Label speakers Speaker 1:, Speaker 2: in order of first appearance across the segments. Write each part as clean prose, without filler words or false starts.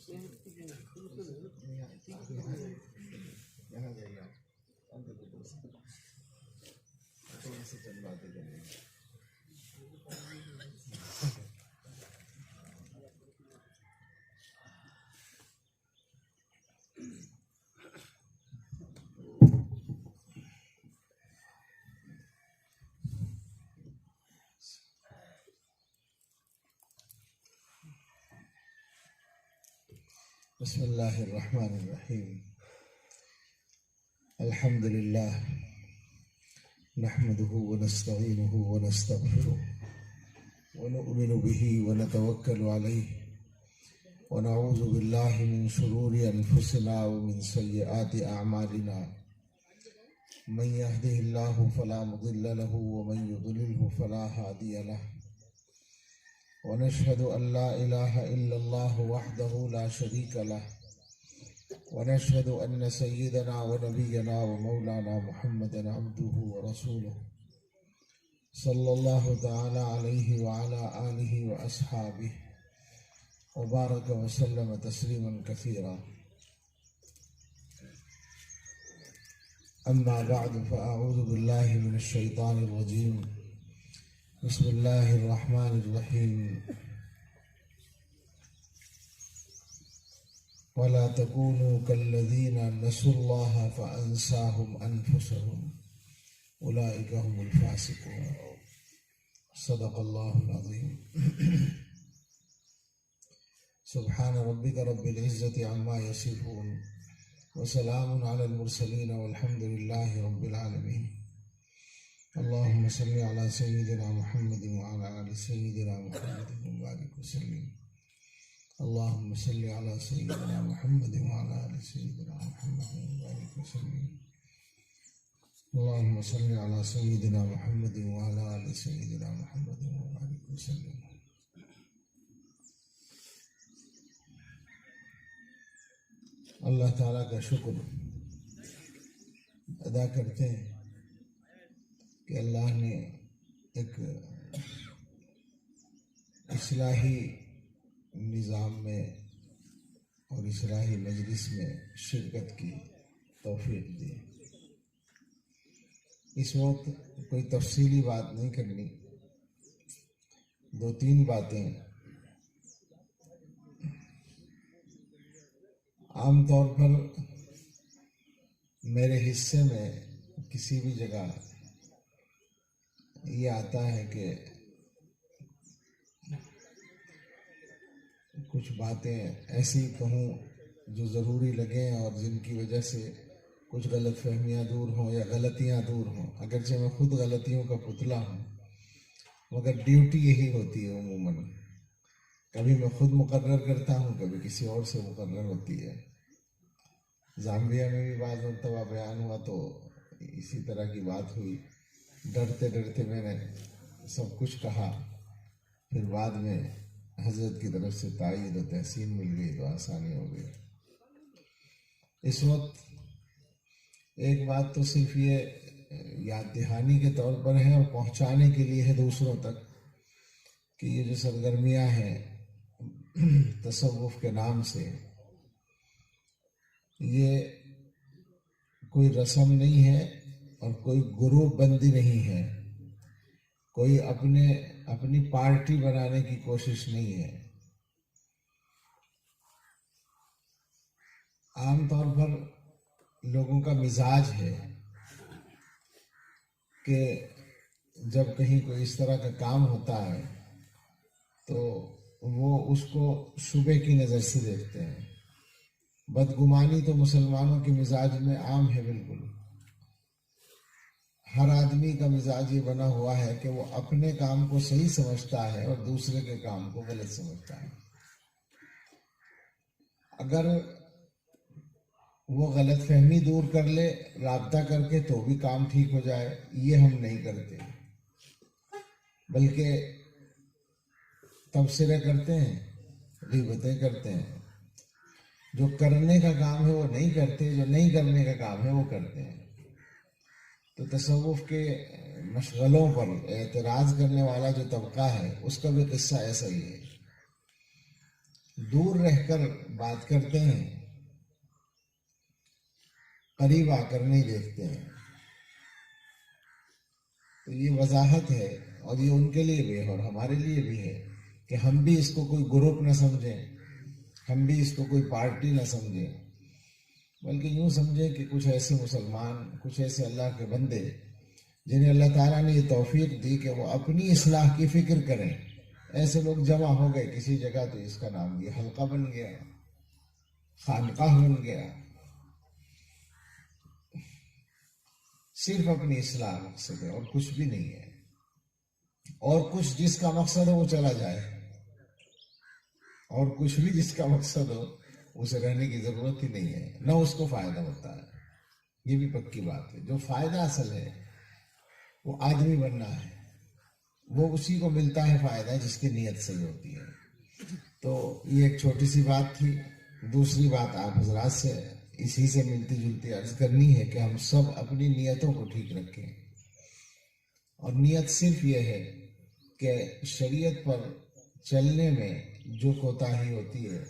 Speaker 1: یہاں جائیے آپ سے چند باتیں کریں گے. بسم اللہ الرحمن الرحیم. الحمد للہ نحمده ونستعینه ونستغفره ونؤمن به ونتوکل علیہ ونعوذ باللہ من شرور انفسنا ومن سیئات اعمالنا. من يهده اللہ فلا مضل له ومن يضلله فلا هادی له. ونشهد أن لا إله إلا الله وحده لا شريك له. ونشهد أن سيدنا ونبينا ومولانا محمدا عبده ورسوله صلى الله تعالى عليه وعلى آله وأصحابه وبارك وسلم تسليما كثيرا. أما بعد فأعوذ بالله من الشيطان الرجيم. بسم اللہ الرحمن الرحیم. ولا تكونوا كالذين نسوا الله فأنساهم أنفسهم أولئك هم الفاسقون. صدق الله العظيم. سبحان ربك رب العزة عما يصفون وسلام على المرسلين والحمد لله رب العالمين. اللهم صل على سيدنا محمد وعلى آل سيدنا محمد وبارك وسلم. اللهم صل على سيدنا محمد وعلى آل سيدنا محمد وبارك وسلم. اللهم صل على سيدنا محمد وعلى آل سيدنا محمد وبارك وسلم. اللہ تعالیٰ کا شکر ادا کرتے ہیں کہ اللہ نے ایک اصلاحی نظام میں اور اصلاحی مجلس میں شرکت کی توفیق دی. اس وقت کوئی تفصیلی بات نہیں کرنی، 2-3 باتیں. عام طور پر میرے حصے میں کسی بھی جگہ یہ آتا ہے کہ کچھ باتیں ایسی کہوں جو ضروری لگیں اور جن کی وجہ سے کچھ غلط فہمیاں دور ہوں یا غلطیاں دور ہوں. اگرچہ میں خود غلطیوں کا پتلا ہوں مگر ڈیوٹی یہی ہوتی ہے عموماً. کبھی میں خود مقرر کرتا ہوں، کبھی کسی اور سے مقرر ہوتی ہے. زامبیا میں بھی بعض مرتبہ بیان ہوا تو اسی طرح کی بات ہوئی. ڈرتے ڈرتے میں نے سب کچھ کہا، پھر بعد میں حضرت کی طرف سے تائید و تحسین مل گئی تو آسانی ہو گئی. اس وقت ایک بات تو صرف یہ یاد دہانی کے طور پر ہے اور پہنچانے کے لیے ہے دوسروں تک کہ یہ جو سرگرمیاں ہیں تصوف کے نام سے، یہ کوئی رسم نہیں ہے اور کوئی گروپ بندی نہیں ہے، کوئی اپنی پارٹی بنانے کی کوشش نہیں ہے. عام طور پر لوگوں کا مزاج ہے کہ جب کہیں کوئی اس طرح کا کام ہوتا ہے تو وہ اس کو شبہ کی نظر سے دیکھتے ہیں. بدگمانی تو مسلمانوں کے مزاج میں عام ہے. بالکل ہر آدمی کا مزاج یہ بنا ہوا ہے کہ وہ اپنے کام کو صحیح سمجھتا ہے اور دوسرے کے کام کو غلط سمجھتا ہے. اگر وہ غلط فہمی دور کر لے رابطہ کر کے تو بھی کام ٹھیک ہو جائے. یہ ہم نہیں کرتے، بلکہ تبصرے کرتے ہیں، غیبتیں کرتے ہیں. جو کرنے کا کام ہے وہ نہیں کرتے، جو نہیں کرنے کا کام ہے وہ کرتے ہیں. تو تصوف کے مشغلوں پر اعتراض کرنے والا جو طبقہ ہے اس کا بھی قصہ ایسا ہی ہے. دور رہ کر بات کرتے ہیں، قریب آ کر نہیں دیکھتے ہیں۔ تو یہ وضاحت ہے، اور یہ ان کے لیے بھی ہے اور ہمارے لیے بھی ہے کہ ہم بھی اس کو کوئی گروپ نہ سمجھیں، ہم بھی اس کو کوئی پارٹی نہ سمجھیں، بلکہ یوں سمجھیں کہ کچھ ایسے مسلمان، کچھ ایسے اللہ کے بندے جنہیں اللہ تعالیٰ نے یہ توفیق دی کہ وہ اپنی اصلاح کی فکر کریں۔ ایسے لوگ جمع ہو گئے کسی جگہ تو اس کا نام یہ حلقہ بن گیا، خانقاہ بن گیا۔ صرف اپنی اصلاح مقصد ہے اور کچھ بھی نہیں ہے، اور کچھ جس کا مقصد ہو وہ چلا جائے، اور کچھ بھی جس کا مقصد ہو اسے رہنے کی ضرورت ہی نہیں ہے، نہ اس کو فائدہ ہوتا ہے۔ یہ بھی پکی بات ہے۔ جو فائدہ اصل ہے وہ آدمی بننا ہے، وہ اسی کو ملتا ہے فائدہ جس کی نیت صحیح ہوتی ہے۔ تو یہ ایک چھوٹی سی بات تھی۔ دوسری بات آپ حضرات سے اسی سے ملتی جلتی عرض کرنی ہے کہ ہم سب اپنی نیتوں کو ٹھیک رکھیں، اور نیت صرف یہ ہے کہ شریعت پر چلنے میں جو کوتاہی ہوتی ہے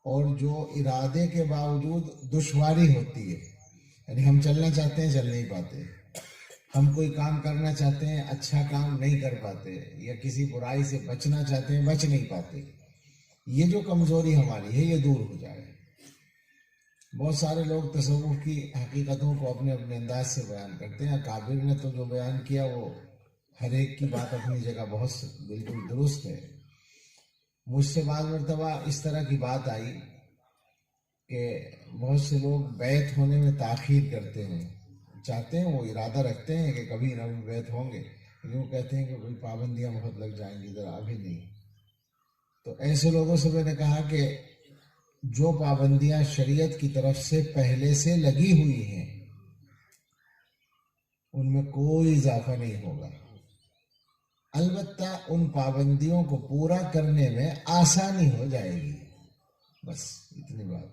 Speaker 1: اور جو ارادے کے باوجود دشواری ہوتی ہے، یعنی ہم چلنا چاہتے ہیں چل نہیں پاتے، ہم کوئی کام کرنا چاہتے ہیں اچھا کام نہیں کر پاتے، یا کسی برائی سے بچنا چاہتے ہیں بچ نہیں پاتے، یہ جو کمزوری ہماری ہے یہ دور ہو جائے۔ بہت سارے لوگ تصوف کی حقیقتوں کو اپنے اپنے انداز سے بیان کرتے ہیں۔ کابر نے تو جو بیان کیا وہ ہر ایک کی بات اپنی جگہ بہت بالکل درست ہے۔ مجھ سے بعض مرتبہ اس طرح کی بات آئی کہ بہت سے لوگ بیعت ہونے میں تاخیر کرتے ہیں، چاہتے ہیں، وہ ارادہ رکھتے ہیں کہ کبھی نہ بیعت ہوں گے، لیکن وہ کہتے ہیں کہ کوئی پابندیاں بہت لگ جائیں گی، ادھر ابھی نہیں۔ تو ایسے لوگوں سے میں نے کہا کہ جو پابندیاں شریعت کی طرف سے پہلے سے لگی ہوئی ہیں ان میں کوئی اضافہ نہیں ہوگا، البتہ ان پابندیوں کو پورا کرنے میں آسانی ہو جائے گی، بس اتنی بات۔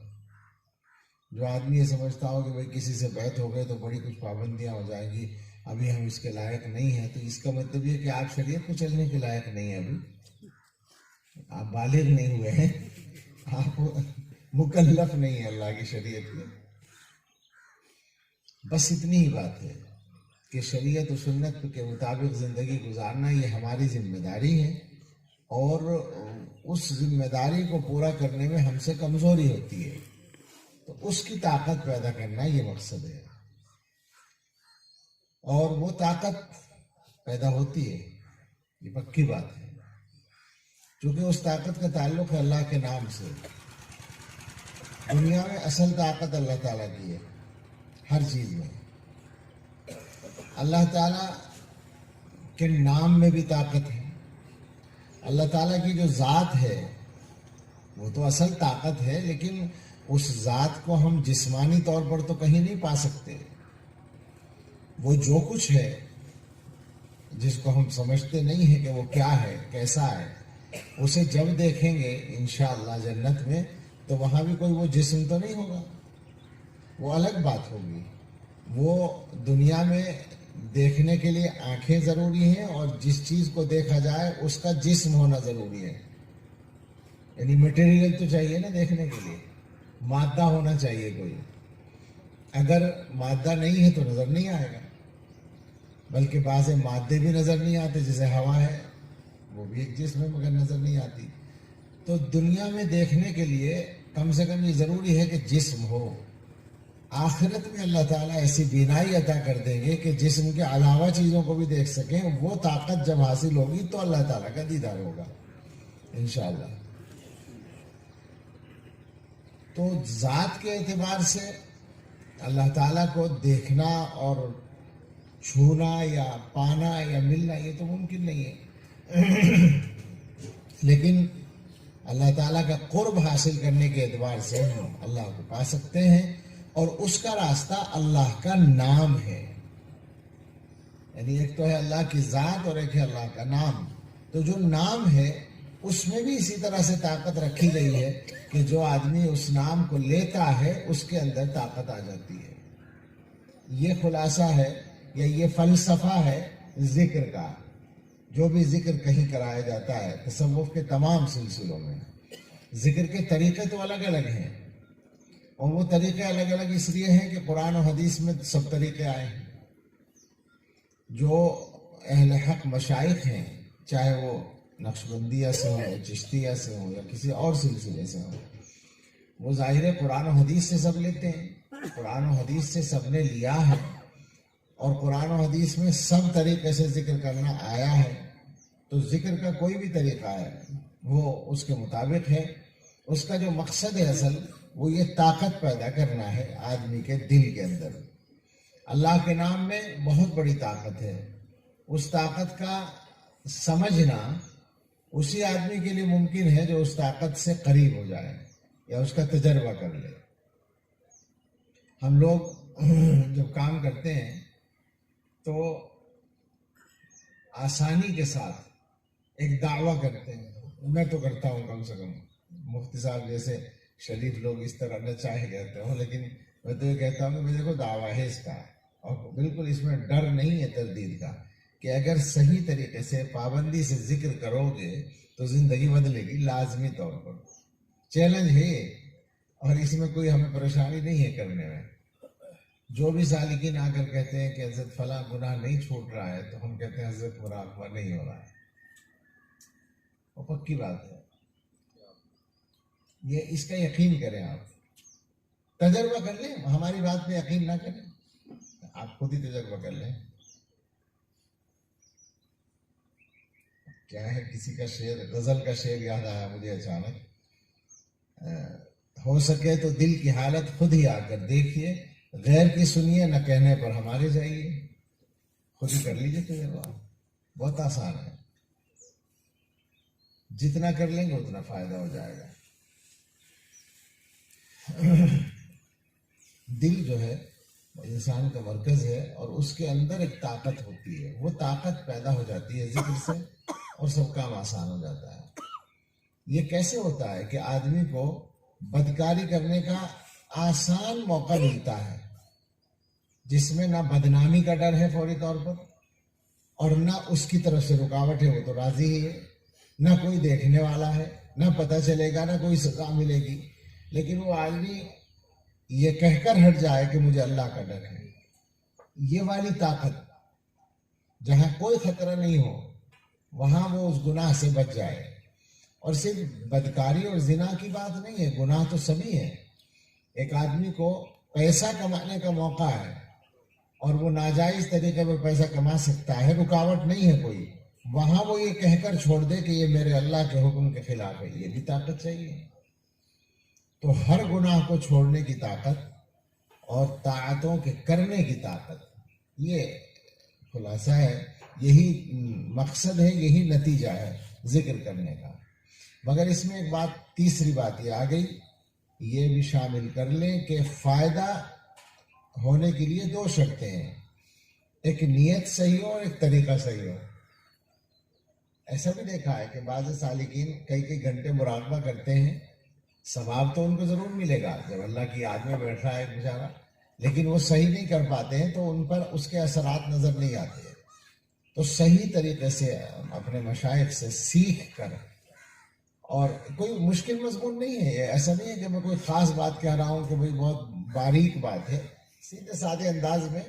Speaker 1: جو آدمی یہ سمجھتا ہو کہ بھئی کسی سے بیعت ہو گئے تو بڑی کچھ پابندیاں ہو جائیں گی، ابھی ہم اس کے لائق نہیں ہیں، تو اس کا مطلب یہ کہ آپ شریعت کو چلنے کے لائق نہیں ہیں، ابھی آپ بالغ نہیں ہوئے ہیں، آپ مکلف نہیں ہیں اللہ کی شریعت میں۔ بس اتنی ہی بات ہے کہ شریعت و سنت کے مطابق زندگی گزارنا یہ ہماری ذمہ داری ہے، اور اس ذمہ داری کو پورا کرنے میں ہم سے کمزوری ہوتی ہے، تو اس کی طاقت پیدا کرنا یہ مقصد ہے، اور وہ طاقت پیدا ہوتی ہے، یہ پکی بات ہے، چونکہ اس طاقت کا تعلق ہے اللہ کے نام سے۔ دنیا میں اصل طاقت اللہ تعالیٰ کی ہے، ہر چیز میں۔ اللہ تعالیٰ کے نام میں بھی طاقت ہے، اللہ تعالیٰ کی جو ذات ہے وہ تو اصل طاقت ہے، لیکن اس ذات کو ہم جسمانی طور پر تو کہیں نہیں پا سکتے۔ وہ جو کچھ ہے جس کو ہم سمجھتے نہیں ہیں کہ وہ کیا ہے، کیسا ہے، اسے جب دیکھیں گے انشاءاللہ جنت میں تو وہاں بھی کوئی وہ جسم تو نہیں ہوگا، وہ الگ بات ہوگی۔ وہ دنیا میں دیکھنے کے لیے آنکھیں ضروری ہیں، اور جس چیز کو دیکھا جائے اس کا جسم ہونا ضروری ہے، یعنی مٹیریل تو چاہیے نا دیکھنے کے لیے، مادہ ہونا چاہیے کوئی۔ اگر مادہ نہیں ہے تو نظر نہیں آئے گا، بلکہ بعض مادے بھی نظر نہیں آتے، جیسے ہوا ہے وہ بھی ایک جسم ہے مگر نظر نہیں آتی۔ تو دنیا میں دیکھنے کے لیے کم سے کم یہ ضروری ہے کہ جسم ہو۔ آخرت میں اللہ تعالیٰ ایسی بینائی عطا کر دیں گے کہ جسم کے علاوہ چیزوں کو بھی دیکھ سکیں۔ وہ طاقت جب حاصل ہوگی تو اللہ تعالیٰ کا دیدار ہوگا انشاءاللہ۔ تو ذات کے اعتبار سے اللہ تعالیٰ کو دیکھنا اور چھونا یا پانا یا ملنا یہ تو ممکن نہیں ہے، لیکن اللہ تعالیٰ کا قرب حاصل کرنے کے اعتبار سے ہم اللہ کو پا سکتے ہیں، اور اس کا راستہ اللہ کا نام ہے۔ یعنی ایک تو ہے اللہ کی ذات اور ایک ہے اللہ کا نام۔ تو جو نام ہے اس میں بھی اسی طرح سے طاقت رکھی گئی ہے کہ جو آدمی اس نام کو لیتا ہے اس کے اندر طاقت آ جاتی ہے۔ یہ خلاصہ ہے یا یہ فلسفہ ہے ذکر کا، جو بھی ذکر کہیں کرایا جاتا ہے تصوف کے تمام سلسلوں میں، ذکر کے طریقے تو الگ الگ ہیں، اور وہ طریقے الگ الگ اس لیے ہیں کہ قرآن و حدیث میں سب طریقے آئے ہیں۔ جو اہل حق مشائخ ہیں، چاہے وہ نقشبندیہ سے ہوں، چشتیہ سے ہوں، یا کسی اور سلسلے سے ہوں، وہ ظاہر قرآن و حدیث سے سب لیتے ہیں، قرآن و حدیث سے سب نے لیا ہے، اور قرآن و حدیث میں سب طریقے سے ذکر کرنا آیا ہے، تو ذکر کا کوئی بھی طریقہ ہے وہ اس کے مطابق ہے۔ اس کا جو مقصد ہے اصل، وہ یہ طاقت پیدا کرنا ہے آدمی کے دل کے اندر۔ اللہ کے نام میں بہت بڑی طاقت ہے، اس طاقت کا سمجھنا اسی آدمی کے لیے ممکن ہے جو اس طاقت سے قریب ہو جائے یا اس کا تجربہ کر لے۔ ہم لوگ جب کام کرتے ہیں تو آسانی کے ساتھ ایک دعویٰ کرتے ہیں، میں تو کرتا ہوں، کم سے کم مفتی صاحب جیسے شریف لوگ اس طرح نہ چاہے کہتے ہوں، لیکن میں تو یہ کہتا ہوں کہ میرے کو دعویٰ ہے اس کا، اور بالکل اس میں ڈر نہیں ہے تردید کا، کہ اگر صحیح طریقے سے پابندی سے ذکر کرو گے تو زندگی بدلے گی لازمی طور پر۔ چیلنج ہے یہ، اور اس میں کوئی ہمیں پریشانی نہیں ہے کرنے میں۔ جو بھی سالکین آ کر کہتے ہیں کہ حضرت فلاں گناہ نہیں چھوٹ رہا ہے، تو ہم کہتے ہیں حضرت مراقبہ نہیں ہو رہا ہے، وہ پکی بات ہے۔ یہ اس کا یقین کریں، آپ تجربہ کر لیں، ہماری بات پہ یقین نہ کریں، آپ خود ہی تجربہ کر لیں۔ کیا ہے، کسی کا شعر، غزل کا شعر یاد آیا مجھے اچانک، ہو سکے تو دل کی حالت خود ہی آ کر دیکھیے، غیر کی سنیے، نہ کہنے پر ہمارے جائیے۔ خود ہی کر لیجیے تجربہ، بہت آسان ہے، جتنا کر لیں گے اتنا فائدہ ہو جائے گا۔ دل جو ہے انسان کا مرکز ہے، اور اس کے اندر ایک طاقت ہوتی ہے، وہ طاقت پیدا ہو جاتی ہے ذکر سے، اور سب کام آسان ہو جاتا ہے۔ یہ کیسے ہوتا ہے کہ آدمی کو بدکاری کرنے کا آسان موقع ملتا ہے، جس میں نہ بدنامی کا ڈر ہے فوری طور پر، اور نہ اس کی طرف سے رکاوٹ ہے، وہ تو راضی ہی ہے، نہ کوئی دیکھنے والا ہے، نہ پتہ چلے گا، نہ کوئی سزا ملے گی، لیکن وہ آدمی یہ کہہ کر ہٹ جائے کہ مجھے اللہ کا ڈر ہے۔ یہ والی طاقت، جہاں کوئی خطرہ نہیں ہو وہاں وہ اس گناہ سے بچ جائے۔ اور صرف بدکاری اور زنا کی بات نہیں ہے، گناہ تو سبھی ہے۔ ایک آدمی کو پیسہ کمانے کا موقع ہے اور وہ ناجائز طریقے پر پیسہ کما سکتا ہے، رکاوٹ نہیں ہے کوئی، وہاں وہ یہ کہہ کر چھوڑ دے کہ یہ میرے اللہ کے حکم کے خلاف ہے، یہ بھی طاقت چاہیے۔ تو ہر گناہ کو چھوڑنے کی طاقت اور طاعتوں کے کرنے کی طاقت، یہ خلاصہ ہے، یہی مقصد ہے، یہی نتیجہ ہے ذکر کرنے کا۔ مگر اس میں ایک بات، تیسری بات یہ آ گئی، یہ بھی شامل کر لیں کہ فائدہ ہونے کے لیے دو شرطیں ہیں، ایک نیت صحیح ہو اور ایک طریقہ صحیح ہو۔ ایسا بھی دیکھا ہے کہ بعض سالکین کئی گھنٹے مراقبہ کرتے ہیں، ثواب تو ان کو ضرور ملے گا جب اللہ کی یاد میں بیٹھ رہا ہے ایک بیچارہ، لیکن وہ صحیح نہیں کر پاتے ہیں تو ان پر اس کے اثرات نظر نہیں آتے۔ تو صحیح طریقے سے اپنے مشائخ سے سیکھ کر، اور کوئی مشکل مضمون نہیں ہے، ایسا نہیں ہے کہ میں کوئی خاص بات کہہ رہا ہوں کہ بھئی بہت باریک بات ہے، سیدھے سادے انداز میں،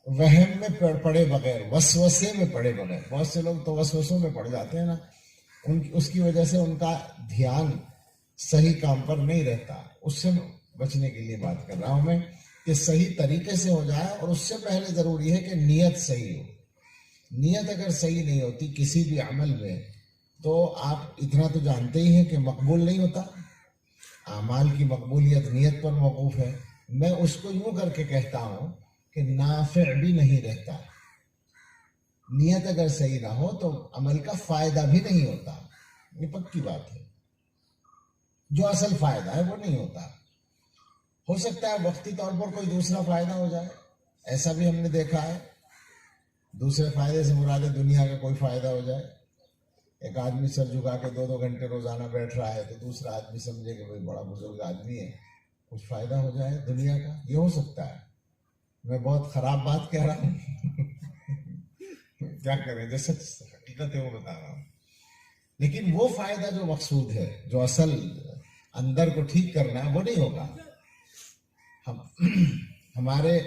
Speaker 1: وہم میں پڑے بغیر، وسوسے میں پڑے بغیر۔ بہت سے لوگ تو وسوسوں میں پڑ جاتے ہیں نا، اس کی وجہ سے ان کا دھیان صحیح کام پر نہیں رہتا، اس سے بچنے کے لیے بات کر رہا ہوں میں، کہ صحیح طریقے سے ہو جائے، اور اس سے پہلے ضروری ہے کہ نیت صحیح ہو۔ نیت اگر صحیح نہیں ہوتی کسی بھی عمل میں، تو آپ اتنا تو جانتے ہی ہیں کہ مقبول نہیں ہوتا۔ اعمال کی مقبولیت نیت پر موقوف ہے۔ میں اس کو یوں کر کے کہتا ہوں کہ نافع بھی نہیں رہتا۔ نیت اگر صحیح نہ ہو تو عمل کا فائدہ بھی نہیں ہوتا، یہ پکی بات ہے۔ جو اصل فائدہ ہے وہ نہیں ہوتا۔ ہو سکتا ہے وقتی طور پر کوئی دوسرا فائدہ ہو جائے، ایسا بھی ہم نے دیکھا ہے۔ دوسرے فائدے سے مراد دنیا کا کوئی فائدہ ہو جائے، ایک آدمی سر جھکا کے 2 گھنٹے روزانہ بیٹھ رہا ہے، تو دوسرا آدمی سمجھے کہ بھئی بڑا بزرگ آدمی ہے، کچھ فائدہ ہو جائے دنیا کا، یہ ہو سکتا ہے۔ میں بہت خراب بات کہہ رہا ہوں کیا کریں، جو سچ حقیقت ہے وہ بتا رہا ہوں۔ لیکن وہ فائدہ جو مقصود ہے، جو اصل اندر کو ٹھیک کرنا ہے، وہ نہیں ہوگا. ہمارے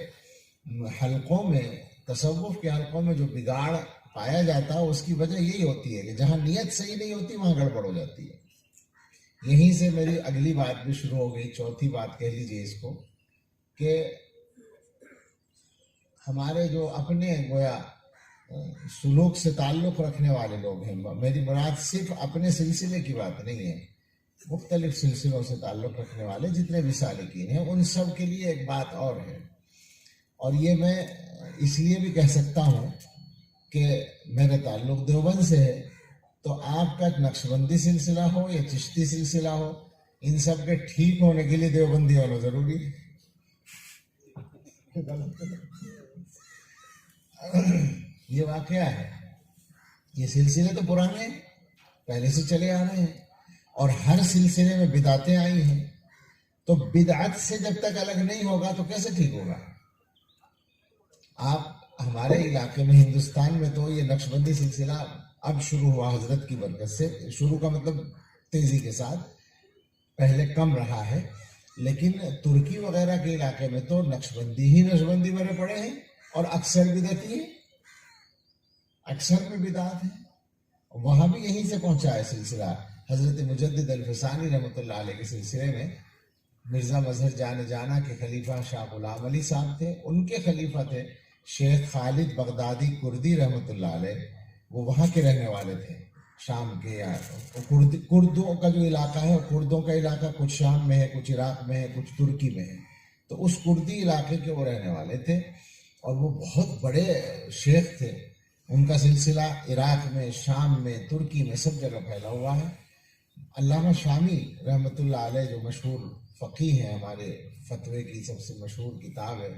Speaker 1: حلقوں میں، تصوف کے حلقوں میں جو بگاڑ پایا جاتا ہے اس کی وجہ یہی ہوتی ہے کہ جہاں نیت صحیح نہیں ہوتی وہاں گڑبڑ ہو جاتی ہے. یہیں سے میری اگلی بات بھی شروع ہو گئی، چوتھی بات کہہ لیجیے اس کو، کہ ہمارے جو اپنے گویا سلوک سے تعلق رکھنے والے لوگ ہیں، میری مراد صرف اپنے سلسلے کی بات نہیں ہے، مختلف سلسلوں سے تعلق رکھنے والے جتنے بھی سالکین ہیں ان سب کے لیے ایک بات اور ہے. اور یہ میں اس لیے بھی کہہ سکتا ہوں کہ میرا تعلق دیوبند سے ہے، تو آپ کا نقشبندی سلسلہ ہو یا چشتی سلسلہ ہو، ان سب کے ٹھیک ہونے کے لیے دیوبندی ہونا ضروری ہے. یہ واقعہ ہے. یہ سلسلے تو پرانے ہیں، پہلے سے چلے آ رہے ہیں، اور ہر سلسلے میں بدعتیں آئی ہیں. تو بدعت سے جب تک الگ نہیں ہوگا تو کیسے ٹھیک ہوگا؟ آپ ہمارے علاقے میں ہندوستان میں تو یہ نقشبندی سلسلہ اب شروع ہوا حضرت کی برکت سے، شروع کا مطلب تیزی کے ساتھ، پہلے کم رہا ہے، لیکن ترکی وغیرہ کے علاقے میں تو نقشبندی بھرے پڑے ہیں اور اکثر بدعتی ہیں، اکثر میں بدعت ہیں. وہاں بھی یہیں سے پہنچا ہے سلسلہ. حضرت مجدد الفسانی رحمۃ اللہ علیہ کے سلسلے میں مرزا مظہر جانا کے خلیفہ شاہ غلام علی صاحب تھے، ان کے خلیفہ تھے شیخ خالد بغدادی کردی رحمۃ اللہ علیہ. وہ وہاں کے رہنے والے تھے، شام کے. کردوں کا جو علاقہ ہے، کردوں کا علاقہ کچھ شام میں ہے، کچھ عراق میں ہے، کچھ ترکی میں ہے. تو اس کردی علاقے کے وہ رہنے والے تھے اور وہ بہت بڑے شیخ تھے. ان کا سلسلہ عراق میں، شام میں، ترکی میں سب جگہ پھیلا ہوا ہے. علامہ شامی رحمۃ اللہ علیہ جو مشہور فقیہ ہیں، ہمارے فتوے کی سب سے مشہور کتاب ہے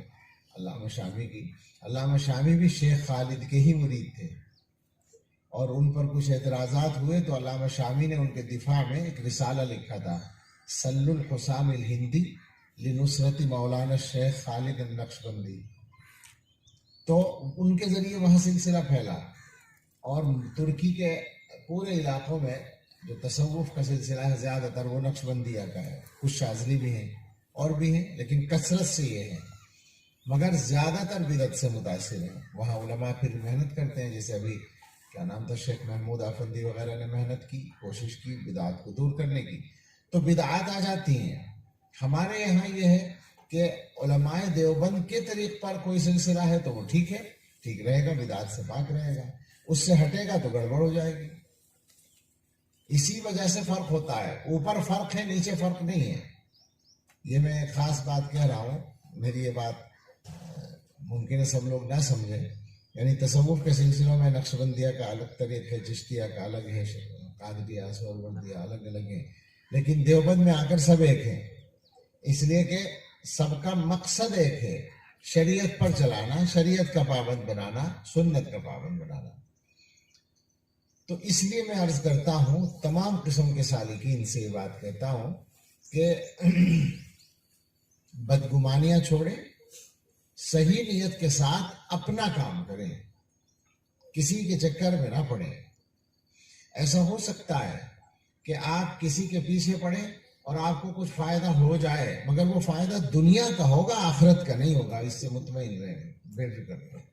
Speaker 1: علامہ شامی کی. علامہ شامی بھی شیخ خالد کے ہی مرید تھے، اور ان پر کچھ اعتراضات ہوئے تو علامہ شامی نے ان کے دفاع میں ایک رسالہ لکھا تھا، سل الحسام الہندی لنصرت مولانا شیخ خالد النقشبندی. تو ان کے ذریعے وہاں سلسلہ پھیلا، اور ترکی کے پورے علاقوں میں جو تصوف کا سلسلہ ہے زیادہ تر وہ نقشبندیہ کا ہے. کچھ شاذلی بھی ہیں اور بھی ہیں، لیکن کثرت سے یہ ہے، مگر زیادہ تر بدعت سے متاثر ہیں. وہاں علماء پھر محنت کرتے ہیں، جیسے ابھی کیا نام تھا، شیخ محمود آفندی وغیرہ نے محنت کی، کوشش کی بدعات کو دور کرنے کی، تو بدعات آ جاتی ہیں. ہمارے یہاں یہ ہے کہ علماء دیوبند کے طریق پر کوئی سلسلہ ہے تو وہ ٹھیک ہے، ٹھیک رہے گا، بدعات سے پاک رہے گا. اس سے ہٹے گا تو گڑبڑ ہو جائے گی. اسی وجہ سے فرق ہوتا ہے، اوپر فرق ہے، نیچے فرق نہیں ہے. یہ میں ایک خاص بات کہہ رہا ہوں، میری یہ بات ممکن ہے سب لوگ نہ سمجھیں. یعنی تصوف کے سلسلوں میں نقشبندیہ کا الگ طریق ہے، چشتیہ کا الگ ہے، قادریہ، سہروردیہ الگ الگ ہیں، لیکن دیوبند میں آ کر سب ایک ہیں، اس لیے کہ سب کا مقصد ایک ہے، شریعت پر چلانا، شریعت کا پابند بنانا، سنت کا پابند بنانا. تو اس لیے میں عرض کرتا ہوں، تمام قسم کے سالکین سے یہ بات کہتا ہوں کہ بدگمانیاں چھوڑیں، صحیح نیت کے ساتھ اپنا کام کریں، کسی کے چکر میں نہ پڑیں. ایسا ہو سکتا ہے کہ آپ کسی کے پیچھے پڑیں اور آپ کو کچھ فائدہ ہو جائے، مگر وہ فائدہ دنیا کا ہوگا، آخرت کا نہیں ہوگا. اس سے مطمئن رہیں، بے فکر رہیں.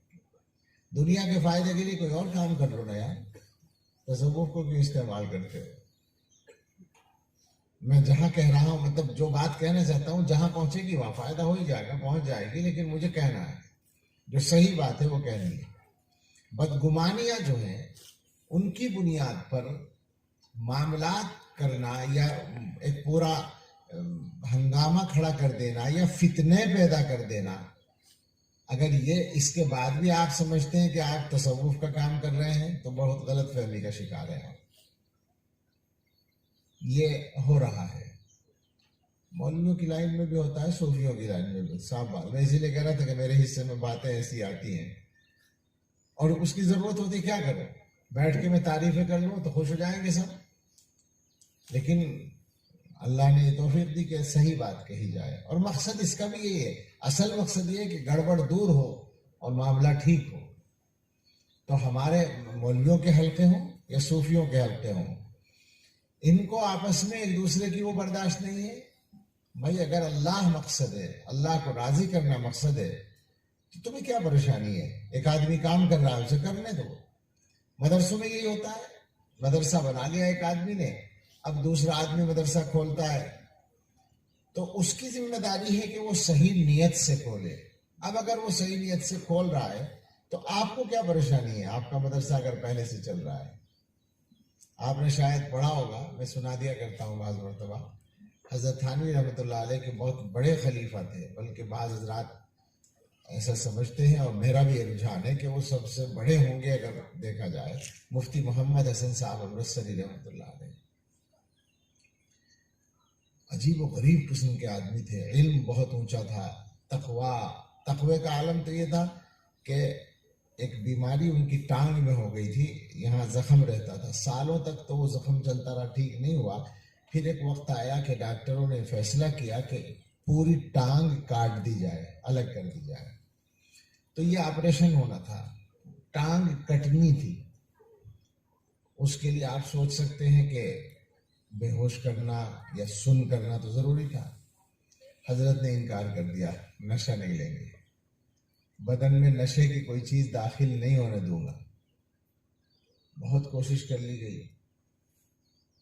Speaker 1: دنیا کے فائدے کے لیے کوئی اور کام کر لو نا یار، تصوف کو بھی استعمال کرتے ہو. میں جہاں کہہ رہا ہوں، مطلب جو بات کہنا چاہتا ہوں، جہاں پہنچے گی وہاں فائدہ ہو ہی جائے گا، پہنچ جائے گی، لیکن مجھے کہنا ہے جو صحیح بات ہے وہ کہنی ہے. بدگمانیاں جو ہیں ان کی بنیاد پر معاملات کرنا یا ایک پورا ہنگامہ کھڑا کر دینا یا فتنے پیدا کر دینا، اگر یہ اس کے بعد بھی آپ سمجھتے ہیں کہ آپ تصوف کا کام کر رہے ہیں تو بہت غلط فہمی کا شکار ہیں. یہ ہو رہا ہے، مولویوں کی لائن میں بھی ہوتا ہے، صوفیوں کی لائن میں بھی. صاحب بات میں اسی لیے کہہ رہا تھا کہ میرے حصے میں باتیں ایسی آتی ہیں اور اس کی ضرورت ہوتی، کیا کروں، بیٹھ کے میں تعریفیں کر لوں تو خوش ہو جائیں گے سب، لیکن اللہ نے یہ توفیق دی کہ صحیح بات کہی جائے. اور مقصد اس کا بھی یہی ہے، اصل مقصد یہ ہے کہ گڑبڑ دور ہو اور معاملہ ٹھیک ہو. تو ہمارے مولویوں کے حلقے ہوں یا صوفیوں کے حلقے ہوں، ان کو آپس میں ایک دوسرے کی وہ برداشت نہیں ہے. بھائی اگر اللہ مقصد ہے, اللہ کو راضی کرنا مقصد ہے, تو تمہیں کیا پریشانی ہے؟ ایک آدمی کام کر رہا ہے, اسے کرنے دو. مدرسوں میں یہی ہوتا ہے, مدرسہ بنا لیا ایک آدمی نے, اب دوسرا آدمی مدرسہ کھولتا ہے تو اس کی ذمہ داری ہے کہ وہ صحیح نیت سے کھولے. اب اگر وہ صحیح نیت سے کھول رہا ہے تو آپ کو کیا پریشانی ہے؟ آپ کا مدرسہ اگر پہلے سے چل رہا ہے. آپ نے شاید پڑھا ہوگا, میں سنا دیا کرتا ہوں بعض مرتبہ, حضرت تھانوی رحمۃ اللہ علیہ کے بہت بڑے خلیفہ تھے, بلکہ بعض حضرات ایسا سمجھتے ہیں, اور میرا بھی یہ رجحان ہے کہ وہ سب سے بڑے ہوں گے اگر دیکھا جائے, مفتی محمد حسن صاحب امرتسری رحمۃ اللہ علیہ. عجیب و غریب قسم کے آدمی تھے, علم بہت اونچا تھا, تقوی کا عالم تو یہ تھا کہ ایک بیماری ان کی ٹانگ میں ہو گئی تھی, یہاں زخم رہتا تھا, سالوں تک تو وہ زخم چلتا رہا, ٹھیک نہیں ہوا. پھر ایک وقت آیا کہ ڈاکٹروں نے فیصلہ کیا کہ پوری ٹانگ کاٹ دی جائے, الگ کر دی جائے. تو یہ آپریشن ہونا تھا, ٹانگ کٹنی تھی. اس کے لیے آپ سوچ سکتے ہیں کہ بے ہوش کرنا یا سن کرنا تو ضروری تھا. حضرت نے انکار کر دیا, نشہ نہیں لیں گے, بدن میں نشے کی کوئی چیز داخل نہیں ہونے دوں گا. بہت کوشش کر لی گئی,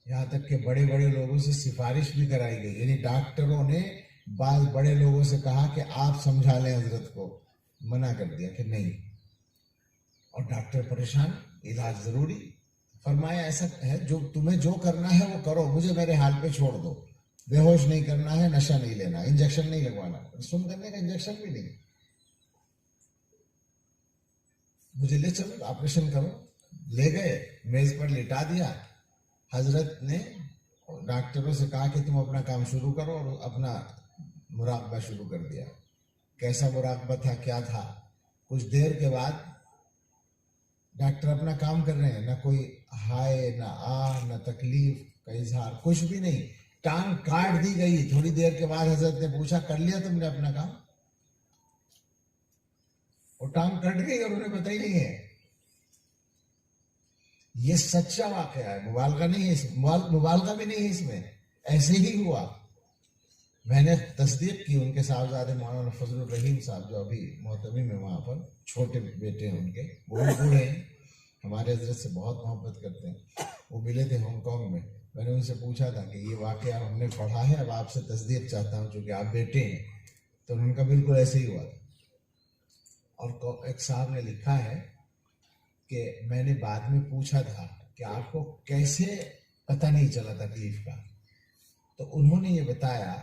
Speaker 1: یہاں تک کہ بڑے بڑے لوگوں سے سفارش بھی کرائی گئی. یعنی ڈاکٹروں نے بعض بڑے لوگوں سے کہا کہ آپ سمجھا لیں حضرت کو, منع کر دیا کہ نہیں. اور ڈاکٹر پریشان, علاج ضروری. فرمایا ایسا ہے, جو تمہیں جو کرنا ہے وہ کرو, مجھے میرے حال پہ چھوڑ دو. بے ہوش نہیں کرنا ہے, نشہ نہیں لینا, انجیکشن نہیں لگوانا, سن کرنے کا انجیکشن بھی نہیں, مجھے لے چلو آپریشن کرو. لے گئے, میز پر لٹا دیا. حضرت نے ڈاکٹروں سے کہا کہ تم اپنا کام شروع کرو, اور اپنا مراقبہ شروع کر دیا. کیسا مراقبہ تھا, کیا تھا؟ کچھ دیر کے بعد ڈاکٹر اپنا کام کر رہے ہیں, نہ کوئی ہائے, نہ نہ تکلیف کا اظہار, کچھ بھی نہیں. ٹانگ کاٹ دی گئی. تھوڑی دیر کے بعد حضرت نے پوچھا, کر لیا تم نے اپنا کام؟ اور ٹانگ کٹ گئی اور انہیں پتہ ہی نہیں ہے. یہ سچا واقعہ ہے, مبالغہ نہیں ہے, مبالغہ بھی نہیں ہے اس میں, ایسے ہی ہوا. میں نے تصدیق کی. ان کے صاحبزادے مولانا فضل الرحیم صاحب, جو ابھی محتمیم میں وہاں پر, چھوٹے بیٹے ہیں ان کے, بہت بوڑھے ہیں, ہمارے حضرت سے بہت محبت کرتے ہیں. وہ ملے تھے ہانگ کانگ میں. میں نے ان سے پوچھا تھا کہ یہ واقعہ ہم نے پڑھا ہے, اب آپ سے تصدیق چاہتا ہوں چونکہ آپ بیٹے ہیں. تو ان کا بالکل ایسے ہی ہوا تھا. اور ایک صاحب نے لکھا ہے کہ میں نے بعد میں پوچھا تھا کہ آپ کو کیسے پتہ نہیں چلا تکلیف کا, تو انہوں نے یہ بتایا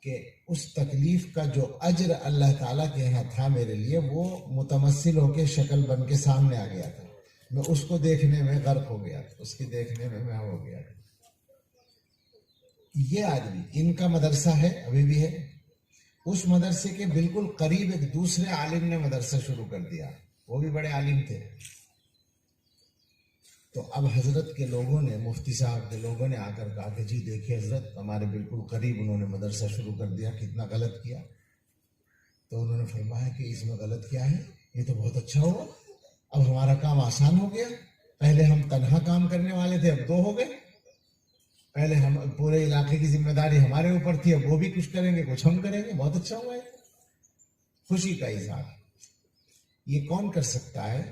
Speaker 1: کہ اس تکلیف کا جو اجر اللہ تعالیٰ کے یہاں تھا میرے لیے, وہ متمثل ہو کے شکل بن کے سامنے آ گیا تھا. میں اس کو دیکھنے میں غرق ہو گیا, اس کی دیکھنے میں ہو گیا. یہ آدمی, ان کا مدرسہ ہے, ابھی بھی ہے. اس مدرسے کے بالکل قریب ایک دوسرے عالم نے مدرسہ شروع کر دیا, وہ بھی بڑے عالم تھے. تو اب حضرت کے لوگوں نے, مفتی صاحب کے لوگوں نے آ کر کہا کہ جی دیکھیے حضرت, ہمارے بالکل قریب انہوں نے مدرسہ شروع کر دیا, کتنا غلط کیا. تو انہوں نے فرمایا کہ اس میں غلط کیا ہے, یہ تو بہت اچھا ہوا, اب ہمارا کام آسان ہو گیا. پہلے ہم تنہا کام کرنے والے تھے, اب 2 ہو گئے. پہلے ہم پورے علاقے کی ذمہ داری ہمارے اوپر تھی, اب وہ بھی کچھ کریں گے, کچھ ہم کریں گے, بہت اچھا ہوا ہے. خوشی کا اظہار. یہ کون کر سکتا ہے؟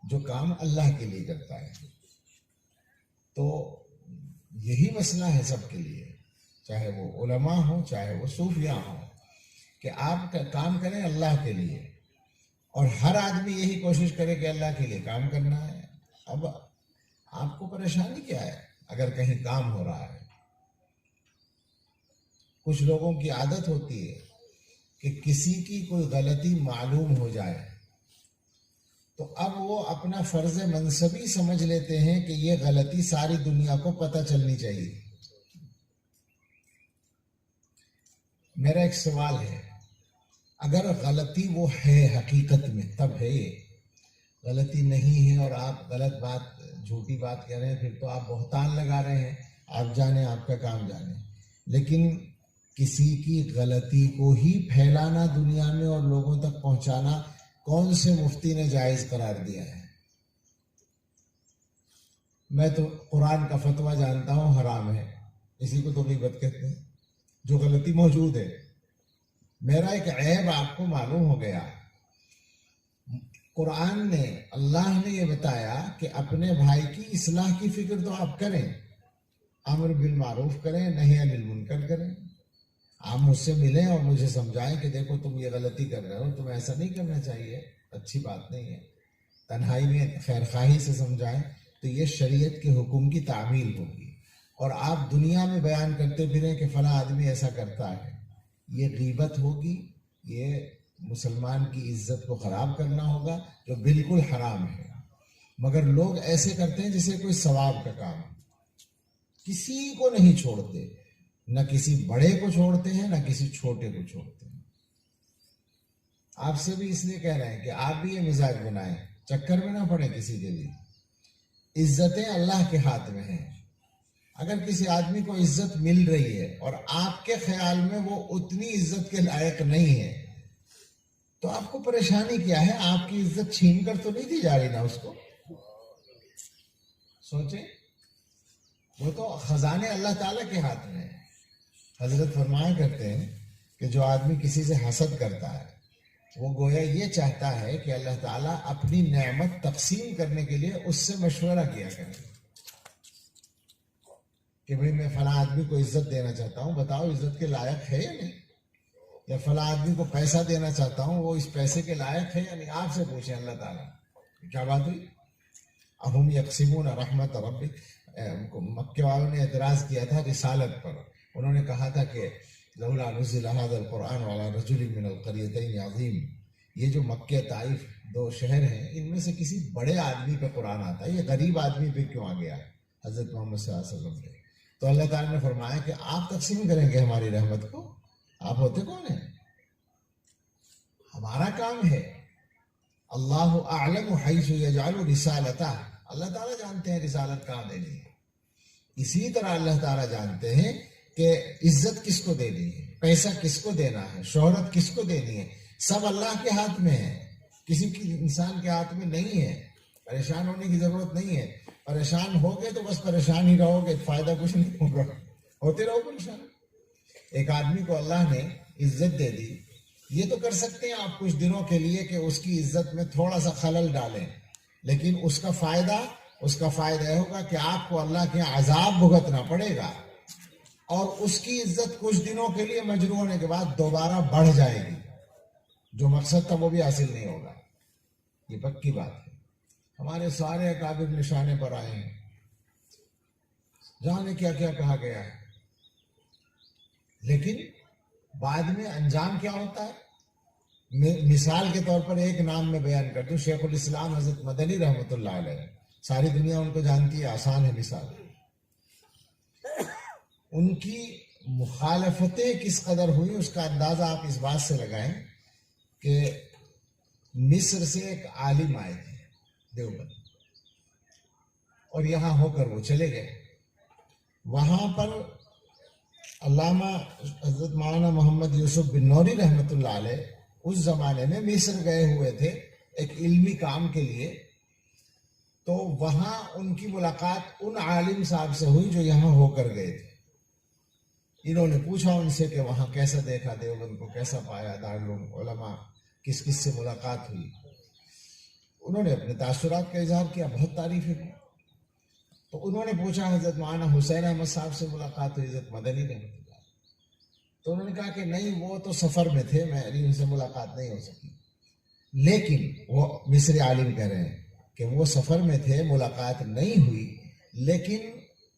Speaker 1: جو کام اللہ کے لیے کرتا ہے. تو یہی مسئلہ ہے سب کے لیے, چاہے وہ علماء ہوں, چاہے وہ صوفیاء ہوں, کہ آپ کام کریں اللہ کے لیے, اور ہر آدمی یہی کوشش کرے کہ اللہ کے لیے کام کرنا ہے. اب آپ کو پریشانی کیا ہے اگر کہیں کام ہو رہا ہے؟ کچھ لوگوں کی عادت ہوتی ہے کہ کسی کی کوئی غلطی معلوم ہو جائے تو اب وہ اپنا فرض منصبی سمجھ لیتے ہیں کہ یہ غلطی ساری دنیا کو پتہ چلنی چاہیے. میرا ایک سوال ہے, اگر غلطی وہ ہے حقیقت میں تب ہے, یہ غلطی نہیں ہے اور آپ غلط بات, جھوٹی بات کہہ رہے ہیں, پھر تو آپ بہتان لگا رہے ہیں. آپ جانیں, آپ کا کام جانیں. لیکن کسی کی غلطی کو ہی پھیلانا دنیا میں اور لوگوں تک پہنچانا کون سے مفتی نے جائز قرار دیا ہے؟ میں تو قرآن کا فتویٰ جانتا ہوں حرام ہے، اسی کو تو غیبت کہتے ہیں، جو غلطی موجود ہے۔ میرا ایک عیب آپ کو معلوم ہو گیا، قرآن نے، اللہ نے یہ بتایا کہ اپنے بھائی کی اصلاح کی فکر تو آپ کریں، امر بالمعروف کریں، نہی عن المنکر کریں۔ آپ مجھ سے ملیں اور مجھے سمجھائیں کہ دیکھو تم یہ غلطی کر رہے ہو، تمہیں ایسا نہیں کرنا چاہیے، اچھی بات نہیں ہے، تنہائی میں خیر خواہی سے سمجھائیں، تو یہ شریعت کے حکم کی تعمیل ہوگی۔ اور آپ دنیا میں بیان کرتے پھریں کہ فلاں آدمی ایسا کرتا ہے، یہ غیبت ہوگی، یہ مسلمان کی عزت کو خراب کرنا ہوگا، جو بالکل حرام ہے۔ مگر لوگ ایسے کرتے ہیں جسے کوئی ثواب کا کام، کسی کو نہیں چھوڑتے، نہ کسی بڑے کو چھوڑتے ہیں نہ کسی چھوٹے کو چھوڑتے ہیں۔ آپ سے بھی اس لیے کہہ رہے ہیں کہ آپ بھی یہ مزاج بنائیں، چکر میں نہ پڑیں کسی کے بھی۔ عزتیں اللہ کے ہاتھ میں ہیں، اگر کسی آدمی کو عزت مل رہی ہے اور آپ کے خیال میں وہ اتنی عزت کے لائق نہیں ہے، تو آپ کو پریشانی کیا ہے؟ آپ کی عزت چھین کر تو نہیں دی جا رہی نا اس کو؟ سوچیں، وہ تو خزانے اللہ تعالیٰ کے ہاتھ میں ہے۔ حضرت فرمایا کرتے ہیں کہ جو آدمی کسی سے حسد کرتا ہے وہ گویا یہ چاہتا ہے کہ اللہ تعالیٰ اپنی نعمت تقسیم کرنے کے لیے اس سے مشورہ کیا کرے کہ بھئی میں فلاں آدمی کو عزت دینا چاہتا ہوں، بتاؤ عزت کے لائق ہے یا نہیں؟ یا فلاں آدمی کو پیسہ دینا چاہتا ہوں، وہ اس پیسے کے لائق ہے یا نہیں؟ آپ سے پوچھیں اللہ تعالیٰ کیا بات ہوئی؟ اہم یقسمون رحمت ربک، مکے والوں نے اعتراض کیا تھا رسالت پر، انہوں نے کہا تھا کہ لولا نزل هذا القرآن على رجل من القريتين عظیم، یہ جو مکہ طائف دو شہر ہیں ان میں سے کسی بڑے آدمی پہ قرآن آتا ہے، یہ غریب آدمی پہ کیوں آ گیا حضرت محمد صلی اللہ علیہ وسلم پہ؟ تو اللہ تعالیٰ نے فرمایا کہ آپ تقسیم کریں گے ہماری رحمت کو؟ آپ ہوتے کون ہیں؟ ہمارا کام ہے، اللہ اعلم حیث یجعل رسالتہ، اللہ تعالیٰ جانتے ہیں رسالت کہاں دینی ہے۔ اسی طرح اللہ تعالیٰ جانتے ہیں کہ عزت کس کو دینی ہے، پیسہ کس کو دینا ہے، شہرت کس کو دینی ہے، سب اللہ کے ہاتھ میں ہے، کسی کی انسان کے ہاتھ میں نہیں ہے۔ پریشان ہونے کی ضرورت نہیں ہے، پریشان ہوگے تو بس پریشان ہی رہو گے، فائدہ کچھ نہیں ہوگا، ہوتے رہو پریشان۔ ایک آدمی کو اللہ نے عزت دے دی، یہ تو کر سکتے ہیں آپ کچھ دنوں کے لیے کہ اس کی عزت میں تھوڑا سا خلل ڈالیں، لیکن اس کا فائدہ یہ ہوگا کہ آپ کو اللہ کے عذاب بھگتنا پڑے گا، اور اس کی عزت کچھ دنوں کے لیے مجروح ہونے کے بعد دوبارہ بڑھ جائے گی، جو مقصد تھا وہ بھی حاصل نہیں ہوگا۔ یہ پکی بات ہے۔ ہمارے سارے اکابر نشانے پر آئے ہیں، جانے کیا کیا کہا گیا ہے، لیکن بعد میں انجام کیا ہوتا ہے؟ مثال کے طور پر ایک نام میں بیان کر دوں، شیخ الاسلام حضرت مدنی رحمۃ اللہ علیہ، ساری دنیا ان کو جانتی ہے، آسان ہے مثال۔ ان کی مخالفتیں کس قدر ہوئی اس کا اندازہ آپ اس بات سے لگائیں کہ مصر سے ایک عالم آئے تھے دیوبند، اور یہاں ہو کر وہ چلے گئے۔ وہاں پر علامہ حضرت مولانا محمد یوسف بن نوری رحمۃ اللہ علیہ اس زمانے میں مصر گئے ہوئے تھے ایک علمی کام کے لیے، تو وہاں ان کی ملاقات ان عالم صاحب سے ہوئی جو یہاں ہو کر گئے تھے۔ انہوں نے پوچھا ان سے کہ وہاں کیسا دیکھا دیوبند کو، کیسا پایا، دارالعلوم علماء کس کس سے ملاقات ہوئی۔ انہوں نے اپنے تاثرات کا اظہار کیا، بہت تعریفیں کی۔ تو انہوں نے پوچھا حضرت مولانا حسین احمد صاحب سے ملاقات ہوئی، حضرت مدنی رحمۃ اللہ، تو انہوں نے کہا کہ نہیں وہ تو سفر میں تھے، میری ان سے ملاقات نہیں ہو سکی۔ لیکن وہ مصری عالم کہہ رہے ہیں کہ وہ سفر میں تھے، ملاقات نہیں ہوئی، لیکن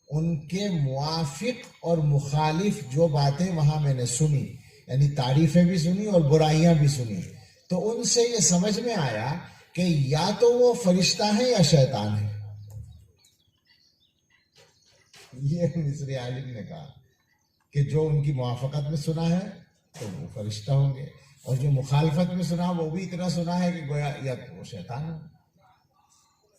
Speaker 1: ان کے موافق اور مخالف جو باتیں وہاں میں نے سنی، یعنی تعریفیں بھی سنی اور برائیاں بھی سنی، تو ان سے یہ سمجھ میں آیا کہ یا تو وہ فرشتہ ہے یا شیطان ہے۔ یہ مصری عالم نے کہا کہ جو ان کی موافقت میں سنا ہے تو وہ فرشتہ ہوں گے، اور جو مخالفت میں سنا وہ بھی اتنا سنا ہے کہ گویا یا تو وہ شیطان ہے۔